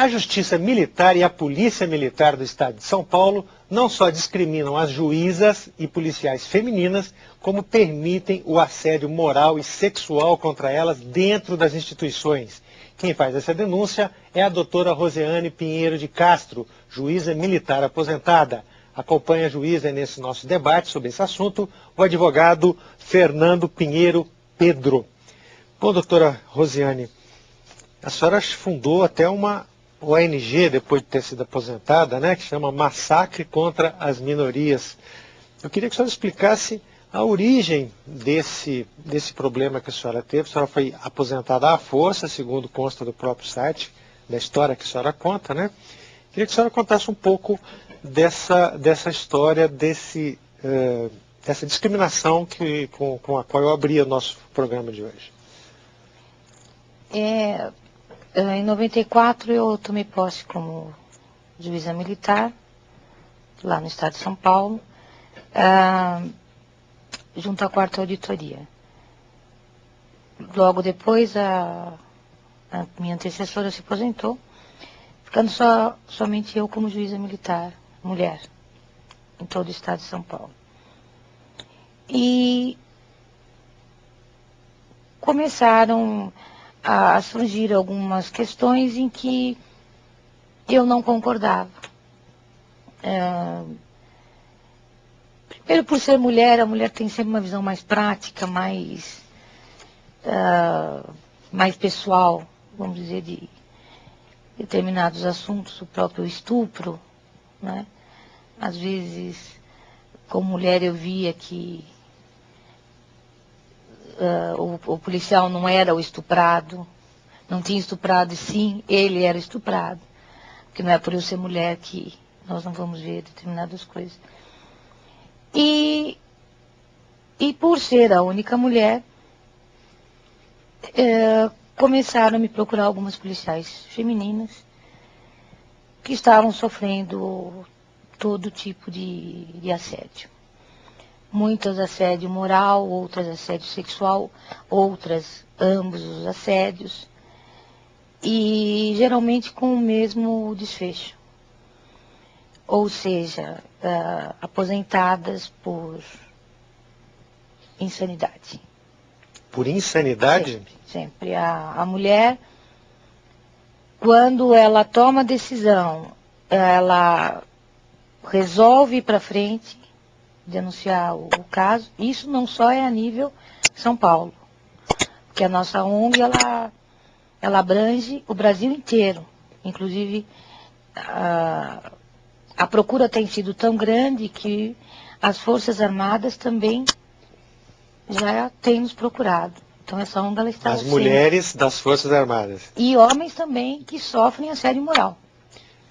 A Justiça Militar e a Polícia Militar do Estado de São Paulo não só discriminam as juízas e policiais femininas, como permitem o assédio moral e sexual contra elas dentro das instituições. Quem faz essa denúncia é a doutora Rosiane Pinheiro de Castro, juíza militar aposentada. Acompanha a juíza nesse nosso debate sobre esse assunto o advogado Fernando Pinheiro Pedro. Bom, doutora Rosiane, a senhora fundou até uma ONG, depois de ter sido aposentada, né, que chama Massacre contra as Minorias. Eu queria que a senhora explicasse a origem desse problema que a senhora teve. A senhora foi aposentada à força, segundo consta do próprio site, da história que a senhora conta, né? Queria que a senhora contasse um pouco dessa história, dessa discriminação com a qual eu abri o nosso programa de hoje. Em 94 eu tomei posse como juíza militar, lá no estado de São Paulo, junto à 4ª auditoria. Logo depois a minha antecessora se aposentou, ficando somente eu como juíza militar, mulher, em todo o estado de São Paulo. E começaram a surgir algumas questões em que eu não concordava. Primeiro, por ser mulher, a mulher tem sempre uma visão mais prática, mais pessoal, vamos dizer, de determinados assuntos, o próprio estupro, né? Às vezes, como mulher, eu via que o policial não era o estuprado, não tinha estuprado, e sim, ele era estuprado. Porque não é por eu ser mulher que nós não vamos ver determinadas coisas. E por ser a única mulher, começaram a me procurar algumas policiais femininas que estavam sofrendo todo tipo de assédio. Muitas assédio moral, outras assédio sexual, outras ambos os assédios, e geralmente com o mesmo desfecho. Ou seja, aposentadas por insanidade. Por insanidade? Sempre. A mulher, quando ela toma a decisão, ela resolve ir para frente, denunciar o caso. Isso não só é a nível São Paulo, porque a nossa ONG, ela abrange o Brasil inteiro. Inclusive, a procura tem sido tão grande que as Forças Armadas também já têm nos procurado. Então essa ONG, ela está... As mulheres das Forças Armadas. E homens também que sofrem assédio moral.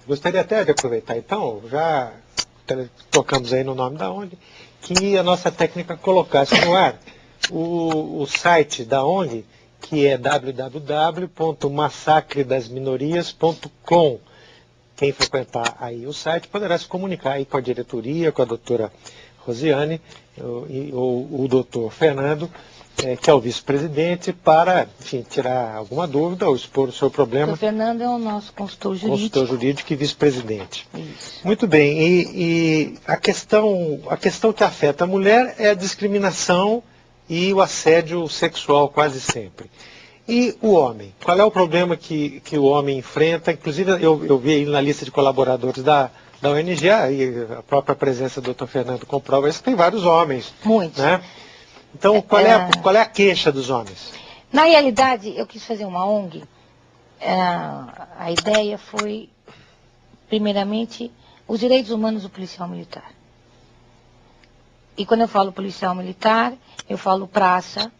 Gostaria até de aproveitar, então, já tocamos aí no nome da ONG, que a nossa técnica colocasse no ar o site da ONG, que é www.massacredasminorias.com. Quem frequentar aí o site poderá se comunicar aí com a diretoria, com a doutora Rosiane ou o doutor Fernando, que é o vice-presidente, para, enfim, tirar alguma dúvida ou expor o seu problema. O Fernando é o nosso consultor jurídico. Consultor jurídico e vice-presidente. Isso. Muito bem. E a questão que afeta a mulher é a discriminação e o assédio sexual quase sempre. E o homem? Qual é o problema que o homem enfrenta? Inclusive, eu vi aí na lista de colaboradores da ONG, e a própria presença do Dr. Fernando comprova isso, tem vários homens. Muitos. Né? Então, qual é a queixa dos homens? Na realidade, eu quis fazer uma ONG. A ideia foi, primeiramente, os direitos humanos do policial militar. E quando eu falo policial militar, eu falo praça,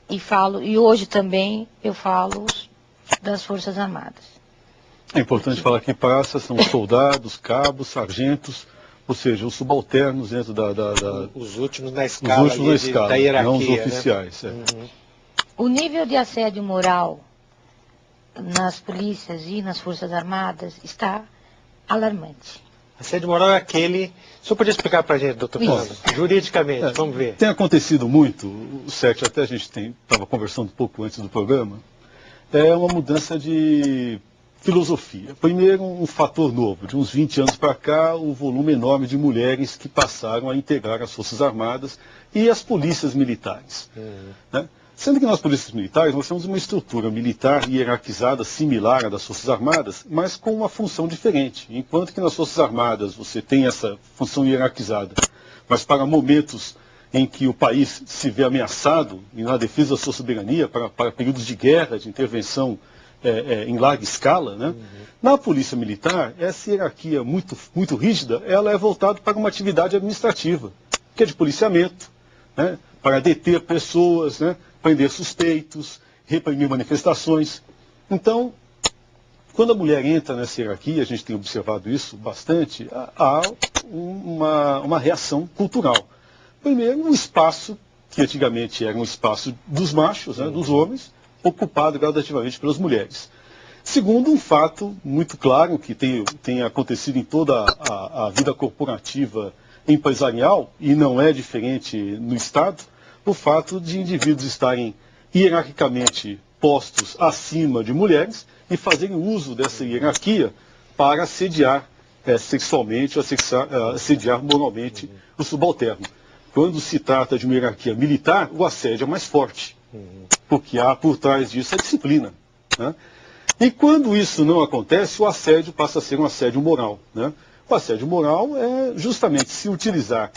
e hoje também eu falo das Forças Armadas. É importante falar que praça são soldados, cabos, sargentos, ou seja, os subalternos dentro os últimos na escala, da hierarquia, não os oficiais. Né? Uhum. O nível de assédio moral nas polícias e nas Forças Armadas está alarmante. Assédio moral é aquele... O senhor podia explicar para a gente, doutor Fernando, juridicamente, vamos ver. Tem acontecido muito, o Sérgio, até a gente estava conversando um pouco antes do programa, é uma mudança de filosofia. Primeiro, um fator novo. De uns 20 anos para cá, o volume enorme de mulheres que passaram a integrar as Forças Armadas e as polícias militares. Né? Sendo que nas polícias militares nós temos uma estrutura militar hierarquizada similar à das Forças Armadas, mas com uma função diferente. Enquanto que nas Forças Armadas você tem essa função hierarquizada, mas para momentos em que o país se vê ameaçado e na defesa da sua soberania, para períodos de guerra, de intervenção em larga escala, né? Na polícia militar, essa hierarquia muito rígida, ela é voltada para uma atividade administrativa, que é de policiamento, né? Para deter pessoas, né? Prender suspeitos, reprimir manifestações. Então, quando a mulher entra nessa hierarquia, a gente tem observado isso bastante, há uma reação cultural. Primeiro, um espaço que antigamente era um espaço dos machos, né? Dos homens, ocupado gradativamente pelas mulheres. Segundo, um fato muito claro que tem acontecido em toda a vida corporativa empresarial, e não é diferente no Estado, o fato de indivíduos estarem hierarquicamente postos acima de mulheres e fazerem uso dessa hierarquia para assediar sexualmente, assediar moralmente o subalterno. Quando se trata de uma hierarquia militar, o assédio é mais forte, porque há por trás disso a disciplina. Né? E quando isso não acontece, o assédio passa a ser um assédio moral. Né? O assédio moral é justamente se utilizar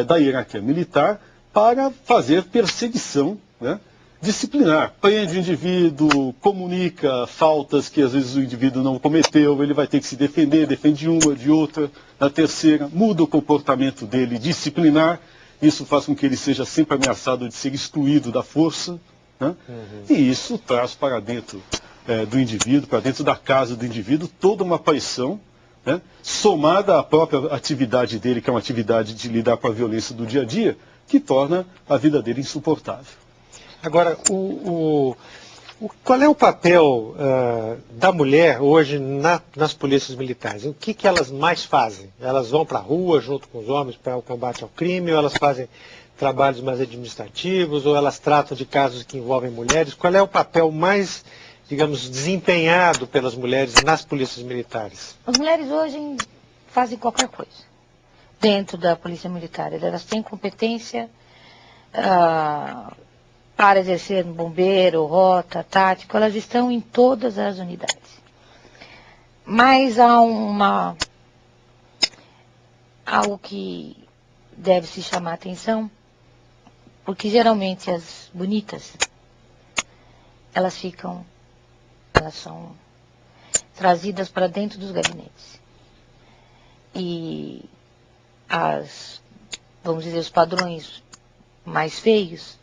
da hierarquia militar para fazer perseguição, né? Disciplinar. Prende o indivíduo, comunica faltas que às vezes o indivíduo não cometeu, ele vai ter que se defender, defende uma, de outra, na terceira, muda o comportamento dele disciplinar. Isso faz com que ele seja sempre ameaçado de ser excluído da força. Né? E isso traz para dentro do indivíduo, para dentro da casa do indivíduo, toda uma pressão, né? Somada à própria atividade dele, que é uma atividade de lidar com a violência do dia a dia, que torna a vida dele insuportável. Agora, qual é o papel da mulher hoje nas polícias militares? O que elas mais fazem? Elas vão para a rua junto com os homens para o combate ao crime, ou elas fazem trabalhos mais administrativos, ou elas tratam de casos que envolvem mulheres? Qual é o papel mais, digamos, desempenhado pelas mulheres nas polícias militares? As mulheres hoje fazem qualquer coisa dentro da polícia militar. Elas têm competência para exercer bombeiro, rota, tático, elas estão em todas as unidades. Mas há algo que deve se chamar a atenção, porque geralmente as bonitas, elas são trazidas para dentro dos gabinetes. E vamos dizer, os padrões mais feios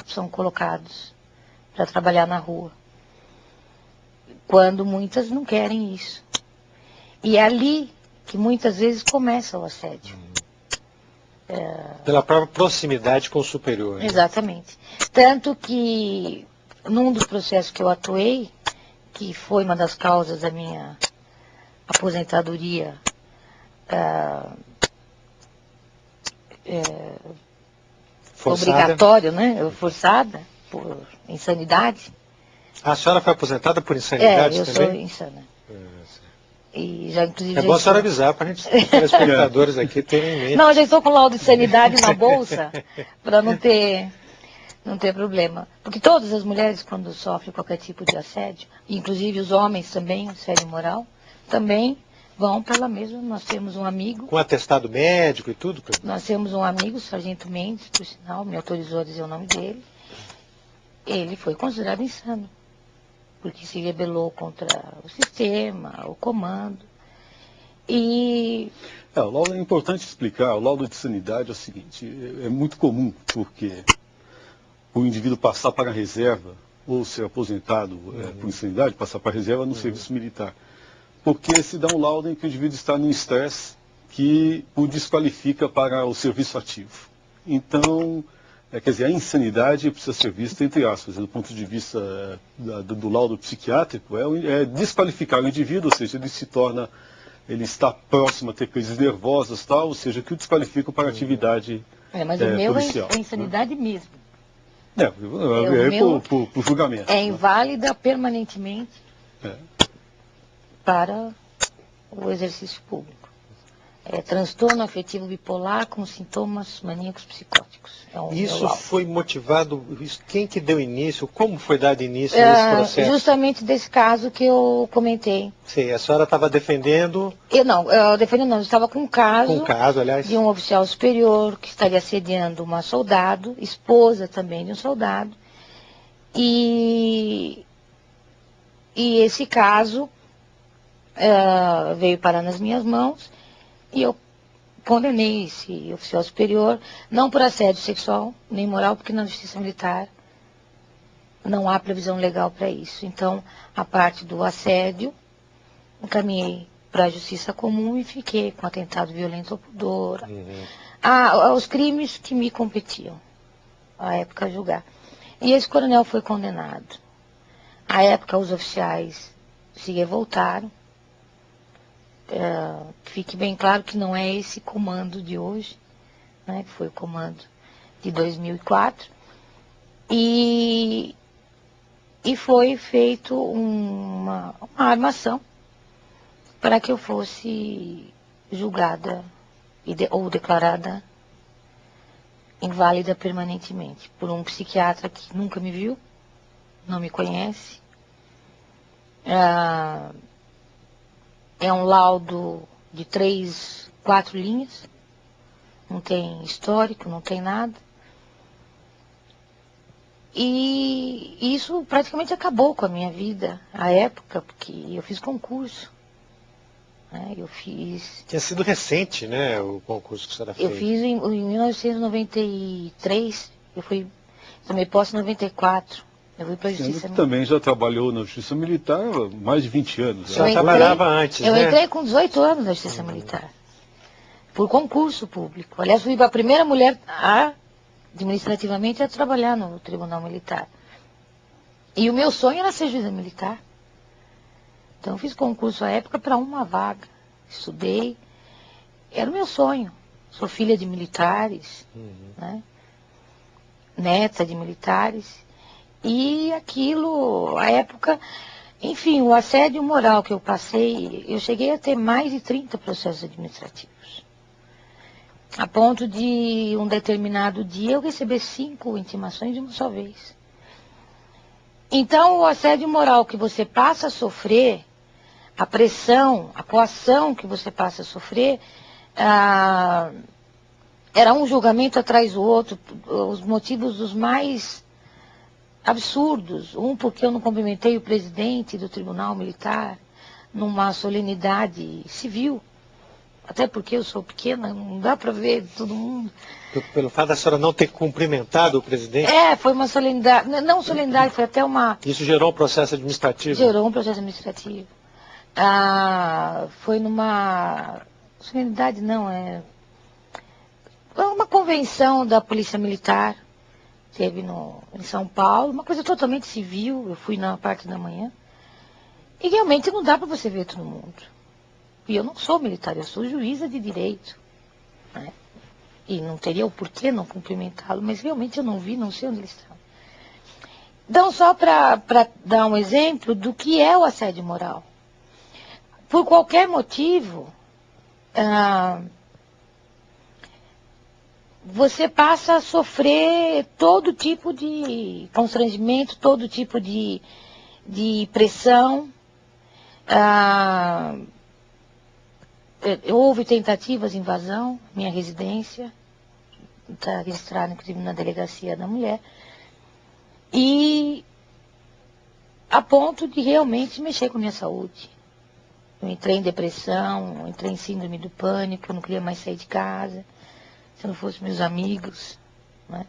são colocados para trabalhar na rua, quando muitas não querem isso. E é ali que muitas vezes começa o assédio. Pela própria proximidade com o superior. Né? Exatamente. Tanto que, num dos processos que eu atuei, que foi uma das causas da minha aposentadoria obrigatória, né? Forçada, por insanidade. A senhora foi aposentada por insanidade eu também? sou insana. E já, inclusive, é bom a senhora avisar para a gente, os telespectadores aqui terem em mente. Não, eu já estou com laudo de sanidade na bolsa, para não ter problema. Porque todas as mulheres, quando sofrem qualquer tipo de assédio, inclusive os homens também, assédio moral, também vão pela mesma. Nós temos um amigo... Com atestado médico e tudo? Nós temos um amigo, o Sargento Mendes, por sinal, me autorizou a dizer o nome dele. Ele foi considerado insano, porque se rebelou contra o sistema, o comando. E... o laudo é importante explicar. O laudo de sanidade é o seguinte, é muito comum, porque o indivíduo passar para a reserva, ou ser aposentado por insanidade, passar para a reserva no serviço militar. Porque se dá um laudo em que o indivíduo está num estresse que o desqualifica para o serviço ativo. Então, quer dizer, a insanidade precisa ser vista, entre aspas, do ponto de vista do laudo psiquiátrico, é desqualificar o indivíduo, ou seja, ele está próximo a ter crises nervosas, tal, ou seja, que o desqualifica para a atividade mas o meu policial. É insanidade mesmo. Por julgamento. É inválida permanentemente. para o exercício público. É transtorno afetivo bipolar com sintomas maníacos psicóticos. Isso foi motivado, quem que deu início, como foi dado início nesse processo? Justamente desse caso que eu comentei. Sim, a senhora estava defendendo... Eu estava com um caso, aliás, de um oficial superior que estaria assediando uma soldado, esposa também de um soldado, e esse caso veio parar nas minhas mãos, e eu condenei esse oficial superior, não por assédio sexual, nem moral, porque na justiça militar não há previsão legal para isso. Então, a parte do assédio, encaminhei para a justiça comum e fiquei com atentado violento ao pudor. Os crimes que me competiam, à época, a julgar. E esse coronel foi condenado. À época, os oficiais se revoltaram. Fique bem claro que não é esse comando de hoje, né, que foi o comando de 2004, e foi feito uma armação para que eu fosse julgada ou declarada inválida permanentemente por um psiquiatra que nunca me viu, não me conhece. É um laudo de 3, 4 linhas, não tem histórico, não tem nada. E isso praticamente acabou com a minha vida, à época, porque eu fiz concurso. Né? Tinha sido recente, né, o concurso que a senhora fez? Eu fiz em 1993, tomei posse em 94. Eu fui para a Justiça Militar. Também já trabalhou na Justiça Militar há mais de 20 anos. Já trabalhava antes, né? Eu entrei com 18 anos na Justiça Militar. Por concurso público. Aliás, fui a primeira mulher administrativamente a trabalhar no Tribunal Militar. E o meu sonho era ser juíza militar. Então, eu fiz concurso à época para uma vaga. Estudei. Era o meu sonho. Sou filha de militares, né? Neta de militares. E aquilo, a época, enfim, o assédio moral que eu passei, eu cheguei a ter mais de 30 processos administrativos. A ponto de um determinado dia eu receber 5 intimações de uma só vez. Então, o assédio moral que você passa a sofrer, a pressão, a coação que você passa a sofrer, era um julgamento atrás do outro, os motivos dos mais absurdos. Um, porque eu não cumprimentei o presidente do Tribunal Militar numa solenidade civil. Até porque eu sou pequena, não dá para ver todo mundo. Pelo fato da senhora não ter cumprimentado o presidente? Foi uma solenidade, não solenidade, foi até uma... Isso gerou um processo administrativo? Gerou um processo administrativo. Foi numa... solenidade não, foi uma convenção da Polícia Militar. Teve em São Paulo, uma coisa totalmente civil, eu fui na parte da manhã. E realmente não dá para você ver todo mundo. E eu não sou militar, eu sou juíza de direito. Né? E não teria o porquê não cumprimentá-lo, mas realmente eu não vi, não sei onde ele estava. Então, só para dar um exemplo do que é o assédio moral. Por qualquer motivo, você passa a sofrer todo tipo de constrangimento, todo tipo de pressão. Houve tentativas de invasão, minha residência, está registrada inclusive na delegacia da mulher, e a ponto de realmente mexer com a minha saúde. Eu entrei em depressão, entrei em síndrome do pânico, eu não queria mais sair de casa. Se não fossem meus amigos, né?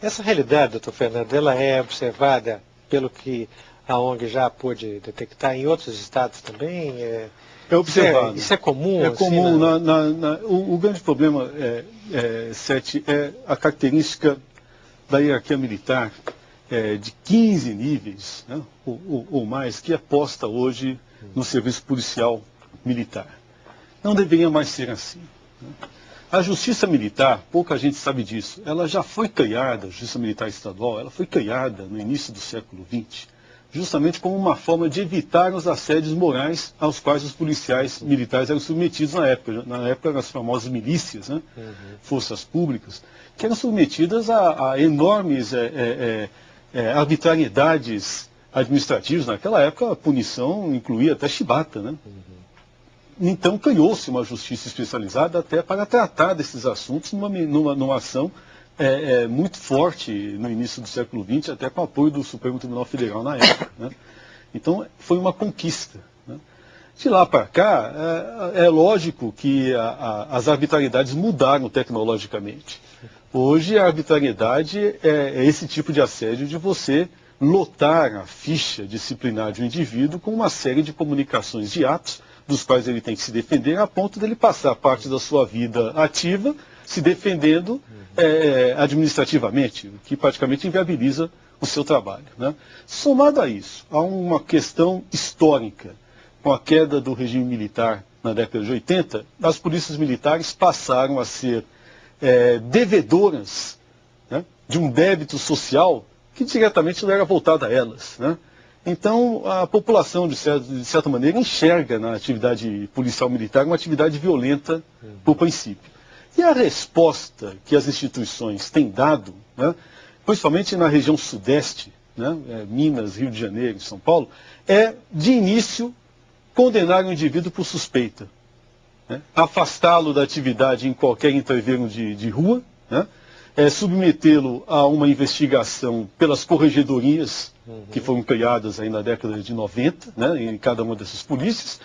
Essa realidade, doutor Fernando, ela é observada pelo que a ONG já pôde detectar em outros estados também? É observado. Isso é comum? É comum. O grande problema, Sete, é a característica da hierarquia militar de 15 níveis, né, ou mais, que é posta hoje no serviço policial militar. Não deveria mais ser assim. Né? A Justiça Militar, pouca gente sabe disso, ela já foi criada, a Justiça Militar Estadual, ela foi criada no início do século XX, justamente como uma forma de evitar os assédios morais aos quais os policiais militares eram submetidos na época. Na época eram as famosas milícias, né? Forças públicas, que eram submetidas a enormes arbitrariedades administrativas. Naquela época a punição incluía até chibata, né? Então criou-se uma justiça especializada até para tratar desses assuntos numa ação muito forte no início do século XX, até com o apoio do Supremo Tribunal Federal na época, né? Então foi uma conquista, né? De lá para cá, é lógico que as arbitrariedades mudaram tecnologicamente. Hoje a arbitrariedade é esse tipo de assédio de você lotar a ficha disciplinar de um indivíduo com uma série de comunicações de atos dos quais ele tem que se defender, a ponto dele passar parte da sua vida ativa se defendendo administrativamente, o que praticamente inviabiliza o seu trabalho, né? Somado a isso, há uma questão histórica. Com a queda do regime militar na década de 80, as polícias militares passaram a ser devedoras, né, de um débito social que diretamente não era voltado a elas, né? Então, a população, de certa maneira, enxerga na atividade policial militar uma atividade violenta, por princípio. E a resposta que as instituições têm dado, né, principalmente na região sudeste, né, Minas, Rio de Janeiro e São Paulo, é, de início, condenar o indivíduo por suspeita, né, afastá-lo da atividade em qualquer entreveiro de rua, né, submetê-lo a uma investigação pelas corregedorias que foram criadas aí na década de 90, né, em cada uma dessas polícias,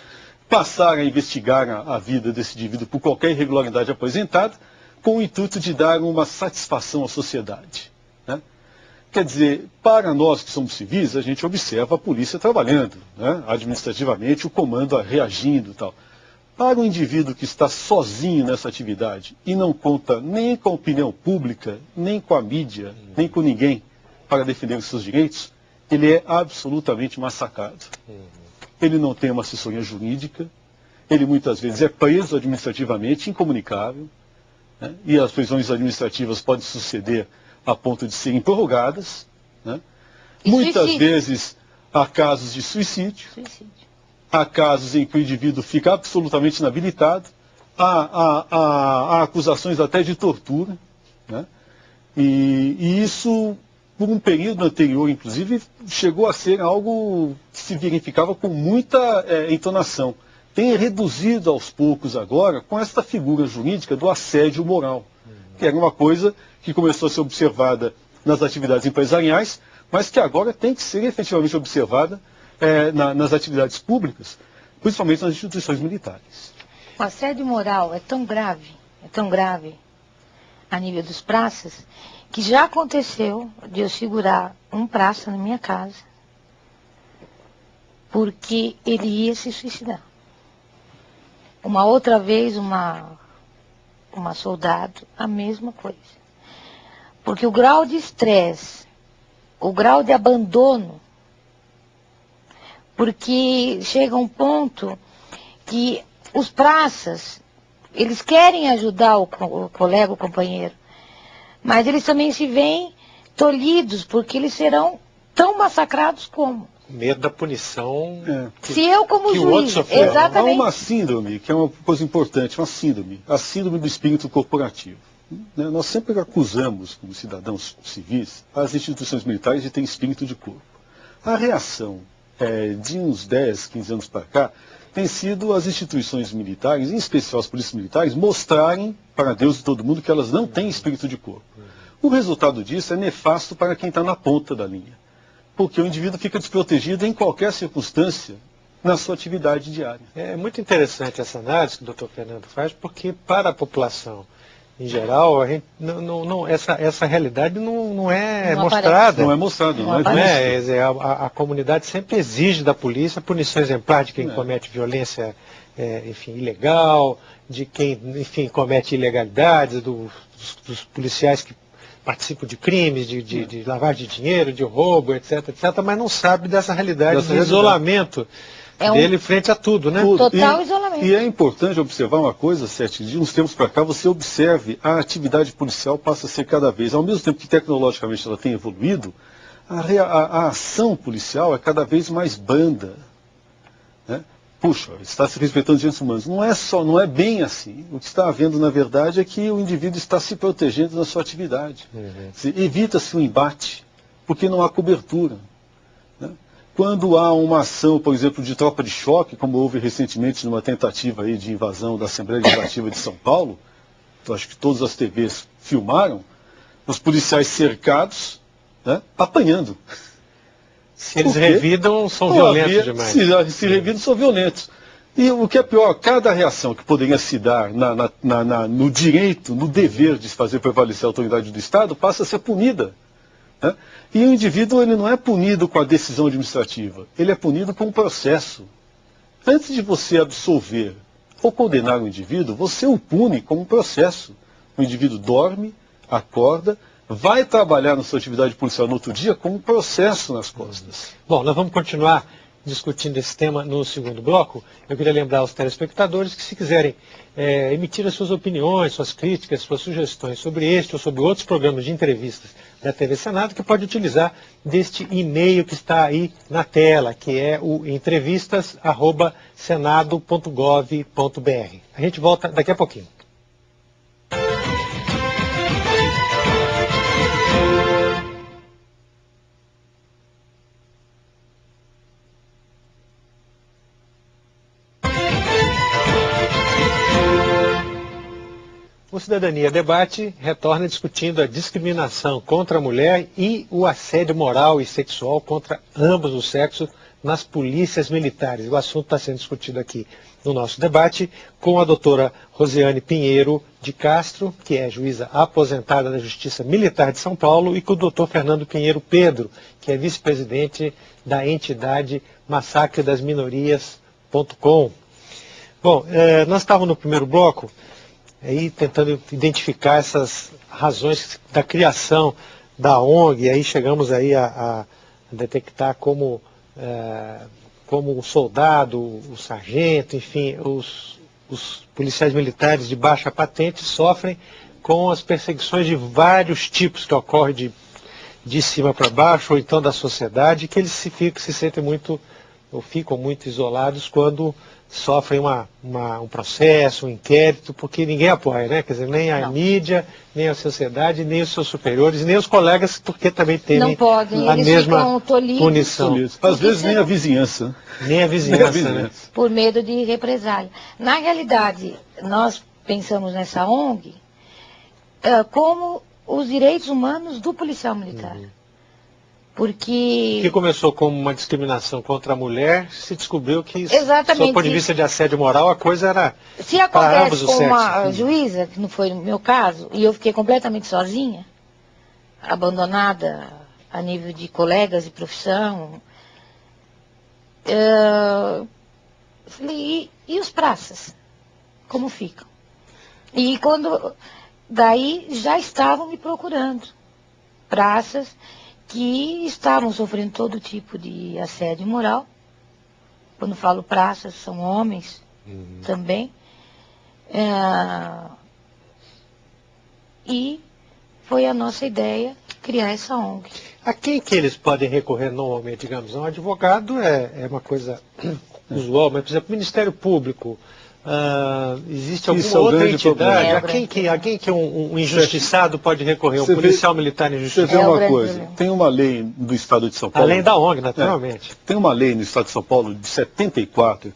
passar a investigar a vida desse indivíduo por qualquer irregularidade apresentada, com o intuito de dar uma satisfação à sociedade, né? Quer dizer, para nós que somos civis, a gente observa a polícia trabalhando, né, administrativamente, o comando reagindo e tal. Para o indivíduo que está sozinho nessa atividade e não conta nem com a opinião pública, nem com a mídia, nem com ninguém para defender os seus direitos, ele é absolutamente massacrado. Ele não tem uma assessoria jurídica, ele muitas vezes é preso administrativamente, incomunicável, né? E as prisões administrativas podem suceder a ponto de serem prorrogadas, né? Muitas vezes há casos de suicídio. Há casos em que o indivíduo fica absolutamente inabilitado, há acusações até de tortura, né? E isso, por um período anterior, inclusive, chegou a ser algo que se verificava com muita entonação. Tem reduzido aos poucos agora com esta figura jurídica do assédio moral, que era uma coisa que começou a ser observada nas atividades empresariais, mas que agora tem que ser efetivamente observada nas atividades públicas, principalmente nas instituições militares. O assédio moral é tão grave a nível dos praças, que já aconteceu de eu segurar um praça na minha casa, porque ele ia se suicidar. Uma outra vez, uma soldado, a mesma coisa. Porque o grau de estresse, o grau de abandono, porque chega um ponto que os praças, eles querem ajudar o colega, o companheiro, mas eles também se veem tolhidos, porque eles serão tão massacrados como. Medo da punição. Se eu, como que juiz, o outro sofreu. exatamente. Há uma síndrome, que é uma coisa importante, uma síndrome, a síndrome do espírito corporativo. Nós sempre acusamos, como cidadãos civis, as instituições militares de terem espírito de corpo. A reação de uns 10, 15 anos para cá, tem sido as instituições militares, em especial as polícias militares, mostrarem para Deus e todo mundo que elas não têm espírito de corpo. O resultado disso é nefasto para quem está na ponta da linha, porque o indivíduo fica desprotegido em qualquer circunstância na sua atividade diária. É muito interessante essa análise que o doutor Fernando faz, porque para a população em geral, a gente essa realidade não é mostrada. Não é mostrada, não é a comunidade sempre exige da polícia punição exemplar de quem comete violência ilegal, de quem, enfim, comete ilegalidades, dos policiais que participam de crimes, de lavagem de dinheiro, de roubo, etc, mas não sabe dessa realidade de isolamento dele frente a tudo, né? Total isolamento. E é importante observar uma coisa, Sete, de uns tempos para cá, você observe a atividade policial passa a ser cada vez, ao mesmo tempo que tecnologicamente ela tem evoluído, a ação policial é cada vez mais branda. Né? Puxa, está se respeitando os direitos humanos. Não é bem assim. O que está havendo, na verdade, é que o indivíduo está se protegendo na sua atividade. Evita-se o embate, porque não há cobertura. Né? Quando há uma ação, por exemplo, de tropa de choque, como houve recentemente numa tentativa aí de invasão da Assembleia Legislativa de São Paulo, eu acho que todas as TVs filmaram, os policiais cercados, né, apanhando. Se eles revidam, são violentos demais. Se revidam, são violentos. E o que é pior, cada reação que poderia se dar no direito, no dever de fazer prevalecer a autoridade do Estado, passa a ser punida. Né? E o indivíduo ele não é punido com a decisão administrativa, ele é punido com um processo. Antes de você absolver ou condenar o indivíduo, você o pune com um processo. O indivíduo dorme, acorda, vai trabalhar na sua atividade policial no outro dia com um processo nas costas. Bom, nós vamos continuar discutindo esse tema no segundo bloco. Eu queria lembrar aos telespectadores que, se quiserem emitir as suas opiniões, suas críticas, suas sugestões sobre este ou sobre outros programas de entrevistas da TV Senado, que pode utilizar deste e-mail que está aí na tela, que é o entrevistas@senado.gov.br. A gente volta daqui a pouquinho. O Cidadania Debate retorna discutindo a discriminação contra a mulher e o assédio moral e sexual contra ambos os sexos nas polícias militares. O assunto está sendo discutido aqui no nosso debate com a doutora Rosiane Pinheiro de Castro, que é juíza aposentada da Justiça Militar de São Paulo, e com o doutor Fernando Pinheiro Pedro, que é vice-presidente da entidade massacredasminorias.com. Bom, nós estávamos no primeiro bloco aí tentando identificar essas razões da criação da ONG, e aí chegamos aí a detectar como o soldado, o sargento, enfim, os policiais militares de baixa patente sofrem com as perseguições de vários tipos que ocorrem de cima para baixo, ou então da sociedade, que eles se sentem muito, ou ficam muito isolados quando sofrem um processo, um inquérito, porque ninguém apoia, né? Quer dizer, nem a mídia, nem a sociedade, nem os seus superiores, nem os colegas, porque também temem a mesma punição. Às vezes nem a vizinhança. Nem a vizinhança, né? Por medo de represália. Na realidade, nós pensamos nessa ONG como os direitos humanos do policial militar. Porque... que começou como uma discriminação contra a mulher, se descobriu que, exatamente, do ponto de vista de assédio moral, a coisa era se acontece com uma juíza, que não foi no meu caso, e eu fiquei completamente sozinha, abandonada a nível de colegas de profissão, eu falei, e os praças? Como ficam? E daí já estavam me procurando praças que estavam sofrendo todo tipo de assédio moral. Quando falo praças, são homens também. E foi a nossa ideia criar essa ONG. A quem que eles podem recorrer normalmente, digamos? Um advogado é uma coisa usual, mas, por exemplo, o Ministério Público, existe alguma outra entidade? A quem que um injustiçado pode recorrer? Um policial militar injustiçado? Você vê uma coisa, tem uma lei do Estado de São Paulo... Além da ONG, naturalmente. Tem uma lei no Estado de São Paulo de 74,